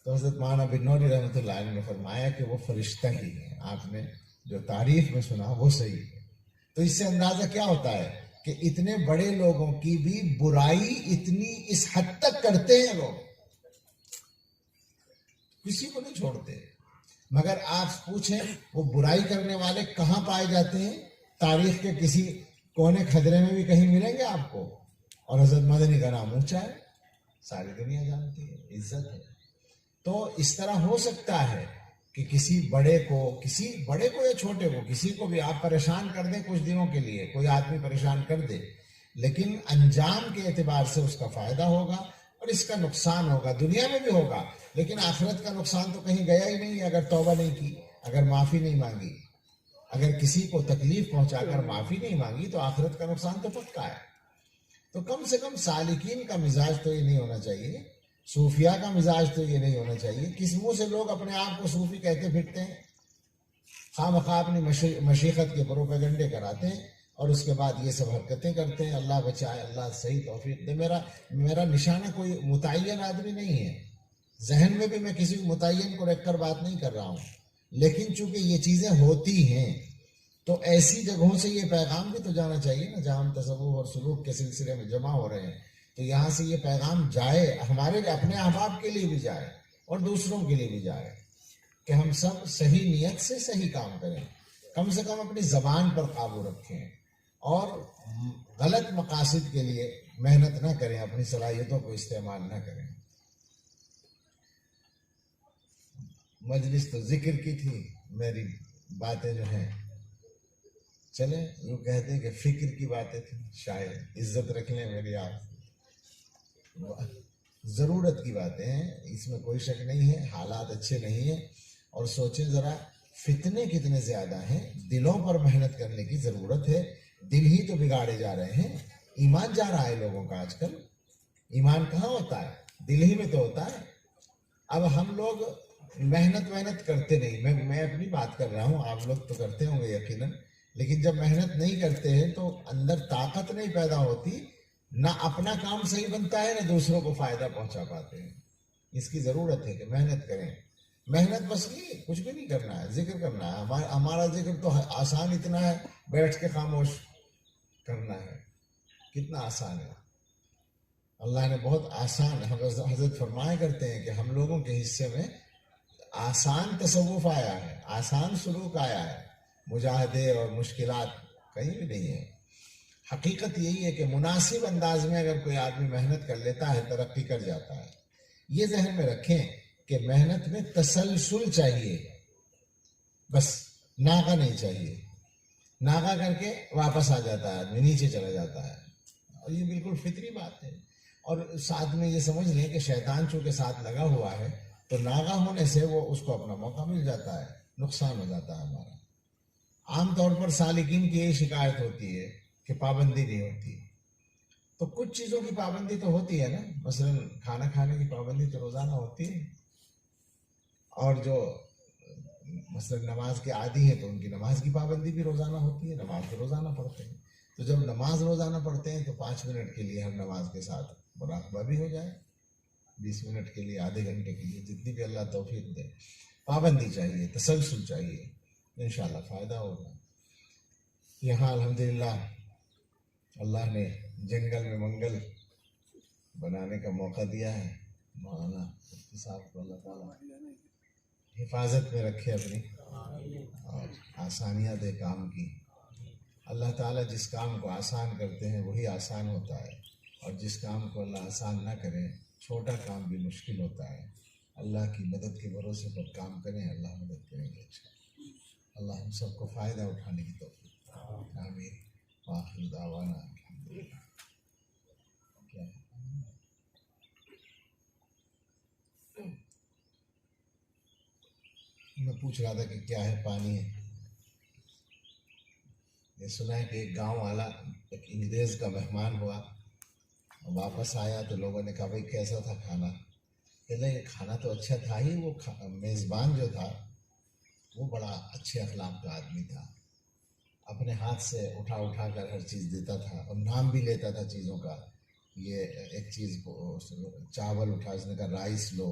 Speaker 1: تو حضرت مولانا بن نوری رحمۃ اللہ علیہ نے فرمایا کہ وہ فرشتہ ہی ہے، آپ نے جو تعریف میں سنا وہ صحیح ہے۔ تو اس سے اندازہ کیا ہوتا ہے کہ اتنے بڑے لوگوں کی بھی برائی اتنی اس حد تک کرتے ہیں، لوگ کسی کو نہیں چھوڑتے۔ مگر آپ پوچھیں وہ برائی کرنے والے کہاں پائے جاتے ہیں؟ تاریخ کے کسی کونے خدرے میں بھی کہیں ملیں گے آپ کو؟ اور حضرت مدنی کا نام اونچا ہے، ساری دنیا جانتی ہے، عزت ہے۔ تو اس طرح ہو سکتا ہے کہ کسی بڑے کو یا چھوٹے کو، کسی کو بھی آپ پریشان کر دیں کچھ دنوں کے لیے، کوئی آدمی پریشان کر دے، لیکن انجام کے اعتبار سے اس کا فائدہ ہوگا اور اس کا نقصان ہوگا، دنیا میں بھی ہوگا، لیکن آخرت کا نقصان تو کہیں گیا ہی نہیں اگر توبہ نہیں کی، اگر معافی نہیں مانگی۔ اگر کسی کو تکلیف پہنچا کر معافی نہیں مانگی تو آخرت کا نقصان تو پکا ہے۔ تو کم سے کم سالکین کا مزاج تو یہ نہیں ہونا چاہیے، صوفیاء کا مزاج تو یہ نہیں ہونا چاہیے۔ کس منہ سے لوگ اپنے آپ کو صوفی کہتے پھرتے ہیں، خواہ مخواہ اپنی مشیخت کے پروپیگنڈے کراتے ہیں اور اس کے بعد یہ سب حرکتیں کرتے ہیں۔ اللہ بچائے، اللہ صحیح توفیق دے۔ میرا نشانہ کوئی متعین آدمی نہیں ہے، ذہن میں بھی میں کسی متعین کو رکھ کر بات نہیں کر رہا ہوں، لیکن چونکہ یہ چیزیں ہوتی ہیں تو ایسی جگہوں سے یہ پیغام بھی تو جانا چاہیے نا، جہاں ہم تصوف اور سلوک کے سلسلے میں جمع ہو رہے ہیں، تو یہاں سے یہ پیغام جائے، ہمارے اپنے احباب کے لیے بھی جائے اور دوسروں کے لیے بھی جائے کہ ہم سب صحیح نیت سے صحیح کام کریں، کم سے کم اپنی زبان پر قابو رکھیں اور غلط مقاصد کے لیے محنت نہ کریں، اپنی صلاحیتوں کو استعمال نہ کریں۔ مجلس تو ذکر کی تھی، میری باتیں جو ہیں چلیں یوں کہتے ہیں کہ فکر کی باتیں تھیں، شاید عزت رکھ لیں میری آپ، ضرورت کی باتیں ہیں، اس میں کوئی شک نہیں ہے، حالات اچھے نہیں ہیں، اور سوچیں ذرا فتنے کتنے زیادہ ہیں، دلوں پر محنت کرنے کی ضرورت ہے، دل ہی تو بگاڑے جا رہے ہیں، ایمان جا رہا ہے لوگوں کا آج کل، ایمان کہاں ہوتا ہے؟ دل ہی میں تو ہوتا ہے۔ اب ہم لوگ محنت کرتے نہیں، میں اپنی بات کر رہا ہوں، آپ لوگ تو کرتے ہوں گے یقیناً، لیکن جب محنت نہیں کرتے ہیں تو اندر طاقت نہیں پیدا ہوتی، نہ اپنا کام صحیح بنتا ہے نہ دوسروں کو فائدہ پہنچا پاتے ہیں۔ اس کی ضرورت ہے کہ محنت کریں، محنت بس نہیں، کچھ بھی نہیں کرنا ہے، ذکر کرنا ہے۔ ہمارا ذکر تو آسان اتنا ہے، بیٹھ کے خاموش کرنا ہے، کتنا آسان ہے۔ اللہ نے بہت آسان، حضرت فرمایا کرتے ہیں کہ ہم لوگوں کے حصے میں آسان تصوف آیا ہے، آسان سلوک آیا ہے، مجاہدے اور مشکلات کہیں بھی نہیں ہے۔ حقیقت یہی ہے کہ مناسب انداز میں اگر کوئی آدمی محنت کر لیتا ہے ترقی کر جاتا ہے۔ یہ ذہن میں رکھیں کہ محنت میں تسلسل چاہیے، بس ناغہ نہیں چاہیے، ناغہ کر کے واپس آ جاتا ہے آدمی، نیچے چلا جاتا ہے، اور یہ بالکل فطری بات ہے۔ اور ساتھ میں یہ سمجھ لیں کہ شیطان چونکہ ساتھ لگا ہوا ہے تو ناغہ ہونے سے وہ اس کو اپنا موقع مل جاتا ہے، نقصان ہو جاتا ہے ہمارا۔ عام طور پر سالکین کی یہی شکایت ہوتی ہے کہ پابندی نہیں ہوتی، تو کچھ چیزوں کی پابندی تو ہوتی ہے نا، مثلا کھانا کھانے کی پابندی تو روزانہ ہوتی ہے، اور جو مثلا نماز کے عادی ہیں تو ان کی نماز کی پابندی بھی روزانہ ہوتی ہے، نماز تو روزانہ پڑھتے ہیں، تو جب نماز روزانہ پڑھتے ہیں تو 5 منٹ کے لیے ہر نماز کے ساتھ مراقبہ بھی ہو جائے، 20 منٹ کے لیے، آدھے گھنٹے کے لیے، جتنی بھی اللہ توفیق دے۔ پابندی چاہیے، تسلسل چاہیے، انشاءاللہ فائدہ ہوگا۔ یہاں الحمدللہ اللہ نے جنگل میں منگل بنانے کا موقع دیا ہے، مولانا مفتی صاحب کو اللہ تعالیٰ حفاظت میں رکھے اپنی، اور آسانیاں دے کام کی۔ اللہ تعالیٰ جس کام کو آسان کرتے ہیں وہی آسان ہوتا ہے، اور جس کام کو اللہ آسان نہ کرے، چھوٹا کام بھی مشکل ہوتا ہے۔ اللہ کی مدد کے بھروسے پر کام کریں، اللہ مدد کریں گے۔ اللہ ہم سب کو فائدہ اٹھانے کی توفیق۔ آمین۔ وآخر دعوانا الحمدللہ۔ کیا ہے؟ میں پوچھ رہا تھا کہ کیا ہے پانی ہے۔ یہ سنا ہے کہ ایک گاؤں والا ایک انگریز کا مہمان ہوا، واپس آیا تو لوگوں نے کہا بھائی کیسا تھا کھانا؟ کہتے ہیں کھانا تو اچھا تھا ہی، وہ میزبان جو تھا وہ بڑا اچھے اخلاق کا آدمی تھا، اپنے ہاتھ سے اٹھا اٹھا کر ہر چیز دیتا تھا، اور نام بھی لیتا تھا چیزوں کا، یہ ایک چیز کو چاول اٹھا، اس نے کہا رائس لو،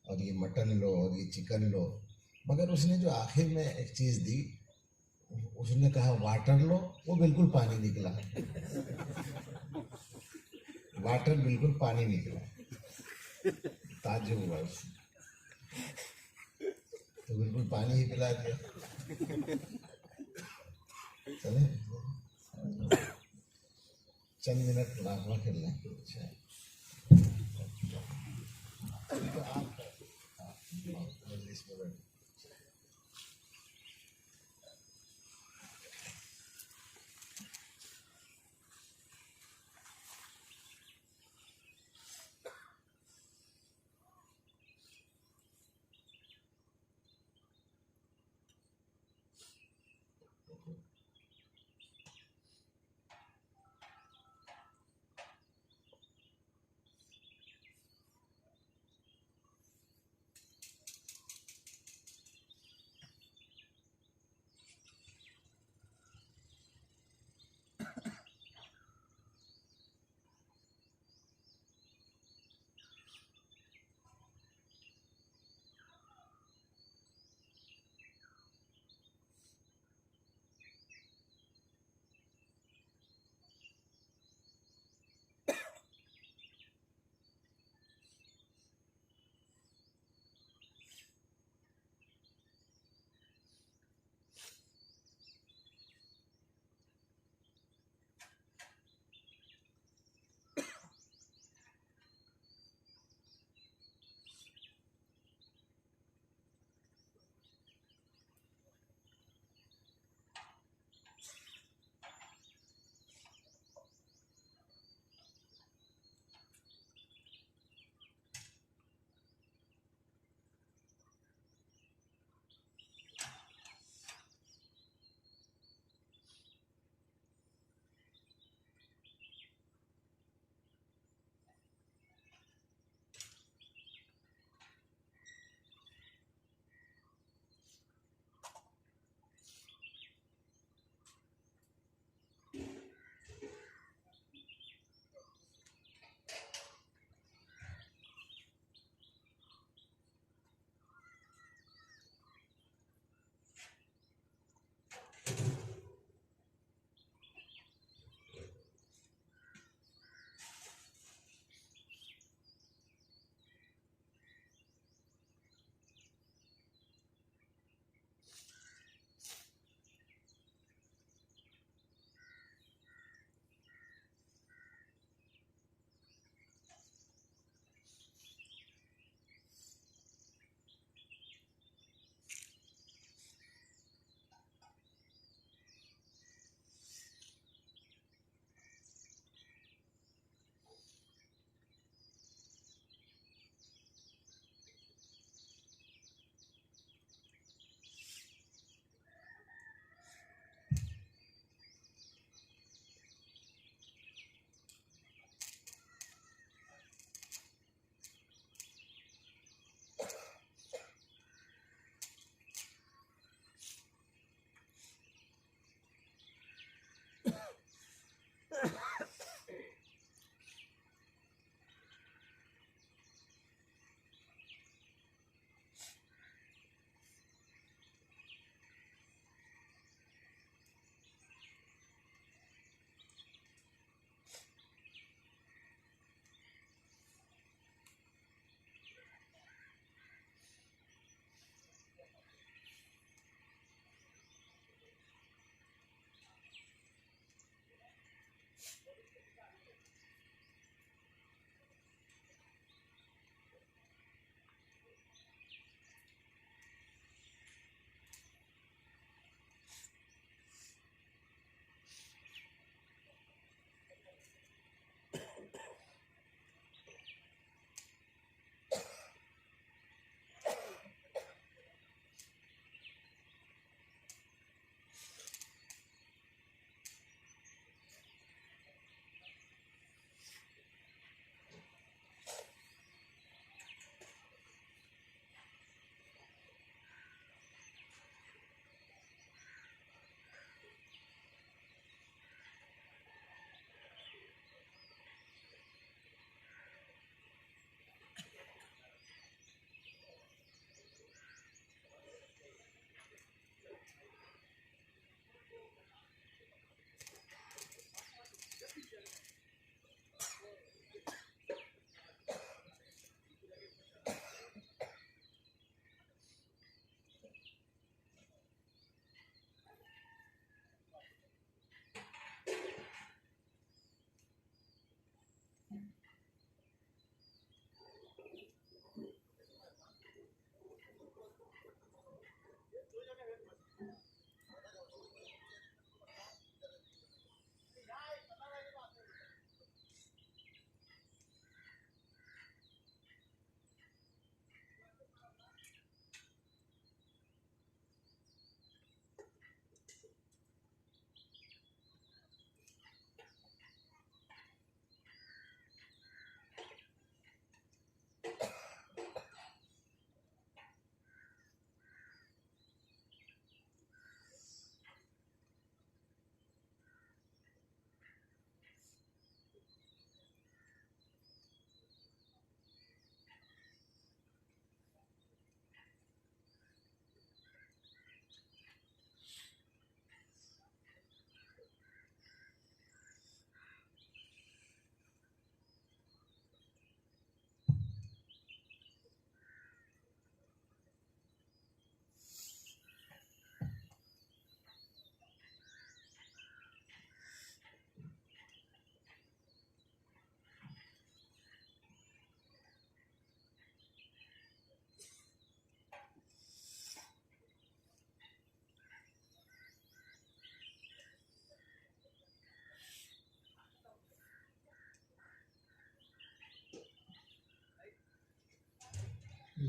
Speaker 1: اور یہ مٹن لو، اور یہ چکن لو، مگر اس نے جو آخر میں ایک چیز دی، اس نے کہا واٹر لو، وہ بالکل پانی نکلا، واٹر بالکل پانی نکلا، تعجب ہوا اس تو بالکل پانی ہی پلا دیا. چلیں چند منٹ مراقبہ کر لیں. اچھا مجلس میں بیٹھیں.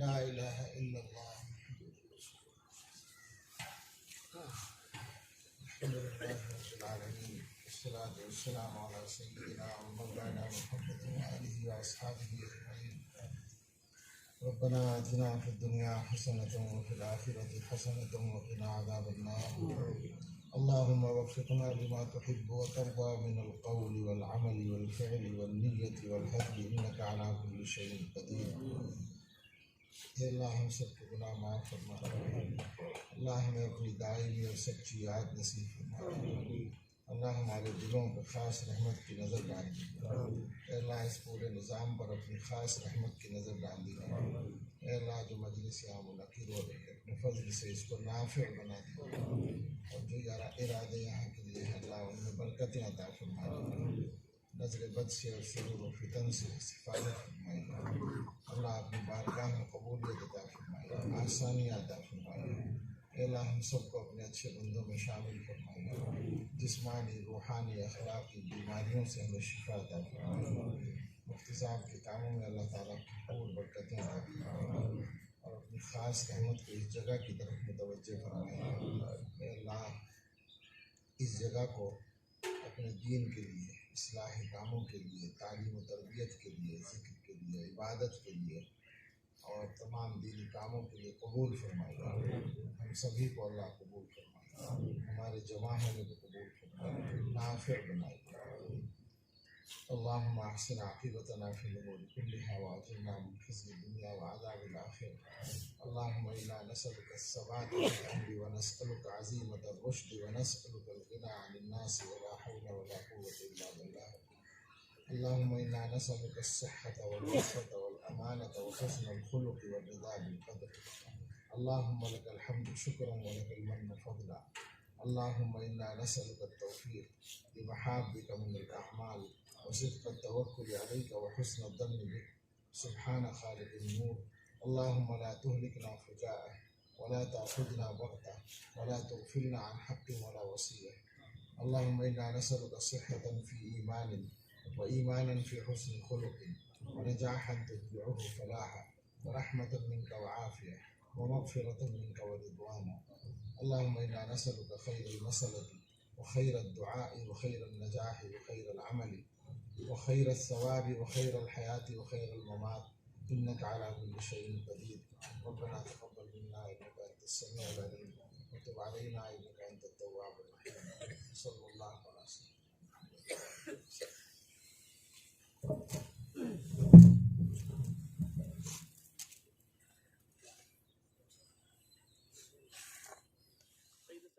Speaker 1: لا الہ الا اللہ الحمد للہ رب العالمین والصلاة والسلام علی سیدنا مولانا محمد وآلہ واصحابہ اجمعین ربنا آتنا فی الدنیا حسنة وفی الآخرة حسنة وقنا عذاب النار اللهم وفقنا لما تحب وترضى من القول والعمل والفعل والنية والهدي إنك على كل شيء قدير. اے اللہ ہم سب کے گناہ معاف فرما، اللہ ہمیں اپنی دائمی اور سچی یاد نصیب فرما، اللہ ہمارے دلوں پر خاص رحمت کی نظر ڈال دی، اے اللہ اس پورے نظام پر اپنی خاص رحمت کی نظر ڈال دی، اے اللہ جو مجلس یہاں منعقد ہو رہی ہے اپنے فضل سے اس کو نافع بنا دی، اور جو ارادے یہاں کے لیے ہیں اللہ ان میں برکتیں عطا فرمائے، نظر بد سے اور شرور و فتن سے حفاظت فرمائے، اللہ اپنی بارگاہ میں قبولیت عطا فرمائے، آسانیاں عطا فرمائے، اے اللہ ہم سب کو اپنے اچھے بندوں میں شامل فرمائے، جسمانی روحانی اخلاقی بیماریوں سے ہمیں شفا عطا فرمائے، مفتی صاحب کے کاموں میں اللہ تعالیٰ اور برکتیں عطا فرمائے، اور اپنی خاص رحمت کو اس جگہ کی طرف متوجہ فرمائے، اے اللہ اس جگہ کو اپنے دین کے لیے، اصلاحی کاموں کے لیے، تعلیم و تربیت کے لیے، ذکر کے لیے، عبادت کے لیے اور تمام دینی کاموں کے لیے قبول فرمائے، ہم سبھی کو اللہ قبول فرمائے، ہمارے جمع ہونے کو قبول فرمائے، نافع بنائے، اللهم احسن عاقبتنا في الامور كلها واجرنا من خزي الدنيا وعذاب الاخره، اللهم انا نسالك الثبات في الامر ونسالك عزيمه الرشد ونسالك الغنى عن الناس ولا حول ولا قوه الا بالله، اللهم انا نسالك الصحه والعفه والامانه وحسن الخلق والرضا بالقدر، اللهم لك الحمد شكرا ولك المن فضلا، اللهم انا نسالك التوفيق لمحابك من الاعمال وصدق التوكل عليك وحسن الظن بك، سبحان خالق النور، اللهم لا تهلكنا فجاءة ولا تأخذنا بغتة ولا تغفلنا عن حق ولا وصية، اللهم إنا نسألك صحة في إيمان وإيمانا في حسن خلق ونجاحا تتبعه فلاحا ورحمة منك وعافية ومغفرة منك ورضوانا، اللهم إنا نسألك خير المسألة وخير الدعاء وخير النجاح وخير العمل وخير الثواب وخير الحياة وخير الممات إنك على كل شيء قدير، ربنا تقبل منا إنك أنت السميع العليم وتب علينا إنك أنت